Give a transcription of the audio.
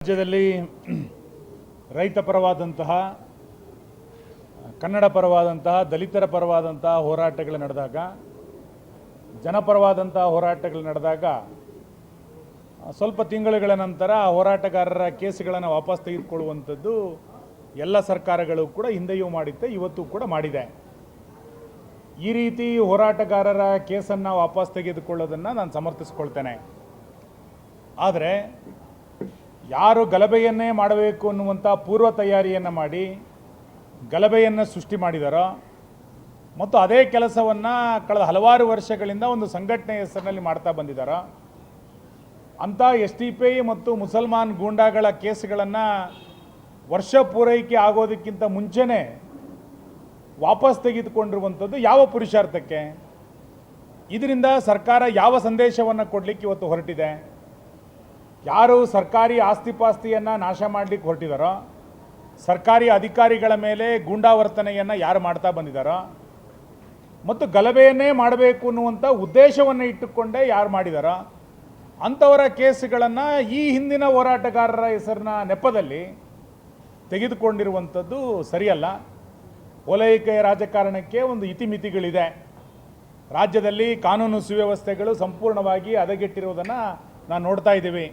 ರಾಜ್ಯದಲ್ಲಿ ರೈತ ಪರವಾದಂತಹ ಕನ್ನಡ ಪರವಾದಂತಹ ದಲಿತರ ಪರವಾದಂತಹ ಹೋರಾಟಗಳು ನಡೆದಾಗ ಜನಪರವಾದಂತಹ ಹೋರಾಟಗಳು ನಡೆದಾಗ ಸ್ವಲ್ಪ ತಿಂಗಳುಗಳ ನಂತರ ಆ ಹೋರಾಟಗಾರರ ಕೇಸುಗಳನ್ನು ವಾಪಸ್ ತೆಗೆದುಕೊಳ್ಳುವಂಥದ್ದು ಎಲ್ಲ ಸರ್ಕಾರಗಳು ಕೂಡ ಹಿಂದೆಯೂ ಮಾಡಿತ್ತೆ, ಇವತ್ತು ಕೂಡ ಮಾಡಿದೆ. ಈ ರೀತಿ ಹೋರಾಟಗಾರರ ಕೇಸನ್ನು ವಾಪಸ್ ತೆಗೆದುಕೊಳ್ಳೋದನ್ನು ನಾನು ಸಮರ್ಥಿಸ್ಕೊಳ್ತೇನೆ. ಆದರೆ ಯಾರು ಗಲಭೆಯನ್ನೇ ಮಾಡಬೇಕು ಅನ್ನುವಂಥ ಪೂರ್ವ ತಯಾರಿಯನ್ನು ಮಾಡಿ ಗಲಭೆಯನ್ನು ಸೃಷ್ಟಿ ಮಾಡಿದಾರೋ ಮತ್ತು ಅದೇ ಕೆಲಸವನ್ನು ಕಳೆದ ಹಲವಾರು ವರ್ಷಗಳಿಂದ ಒಂದು ಸಂಘಟನೆ ಹೆಸರಿನಲ್ಲಿ ಮಾಡ್ತಾ ಬಂದಿದ್ದಾರೋ ಅಂಥ SDPI ಮತ್ತು ಮುಸಲ್ಮಾನ್ ಗೂಂಡಾಗಳ ಕೇಸುಗಳನ್ನು ವರ್ಷ ಪೂರೈಕೆ ಆಗೋದಕ್ಕಿಂತ ಮುಂಚೆನೇ ವಾಪಸ್ ತೆಗೆದುಕೊಂಡಿರುವಂಥದ್ದು ಯಾವ ಪುರುಷಾರ್ಥಕ್ಕೆ? ಇದರಿಂದ ಸರ್ಕಾರ ಯಾವ ಸಂದೇಶವನ್ನು ಕೊಡಲಿಕ್ಕೆ ಇವತ್ತು ಹೊರಟಿದೆ? ಯಾರು ಸರ್ಕಾರಿ ಆಸ್ತಿಪಾಸ್ತಿಯನ್ನು ನಾಶ ಮಾಡಲಿಕ್ಕೆ ಹೊರಟಿದ್ದಾರೋ, ಸರ್ಕಾರಿ ಅಧಿಕಾರಿಗಳ ಮೇಲೆ ಗೂಂಡಾವರ್ತನೆಯನ್ನು ಯಾರು ಮಾಡ್ತಾ ಬಂದಿದ್ದಾರೋ ಮತ್ತು ಗಲಭೆಯನ್ನೇ ಮಾಡಬೇಕು ಅನ್ನುವಂಥ ಉದ್ದೇಶವನ್ನು ಇಟ್ಟುಕೊಂಡೇ ಯಾರು ಮಾಡಿದಾರೋ ಅಂಥವರ ಕೇಸುಗಳನ್ನು ಈ ಹಿಂದಿನ ಹೋರಾಟಗಾರರ ಹೆಸರಿನ ನೆಪದಲ್ಲಿ ತೆಗೆದುಕೊಂಡಿರುವಂಥದ್ದು ಸರಿಯಲ್ಲ. ಓಲೈಕೆಯ ರಾಜಕಾರಣಕ್ಕೆ ಒಂದು ಇತಿಮಿತಿಗಳಿದೆ. ರಾಜ್ಯದಲ್ಲಿ ಕಾನೂನು ಸುವ್ಯವಸ್ಥೆಗಳು ಸಂಪೂರ್ಣವಾಗಿ ಹದಗೆಟ್ಟಿರುವುದನ್ನು ನಾವು ನೋಡ್ತಾ ಇದ್ದೀವಿ.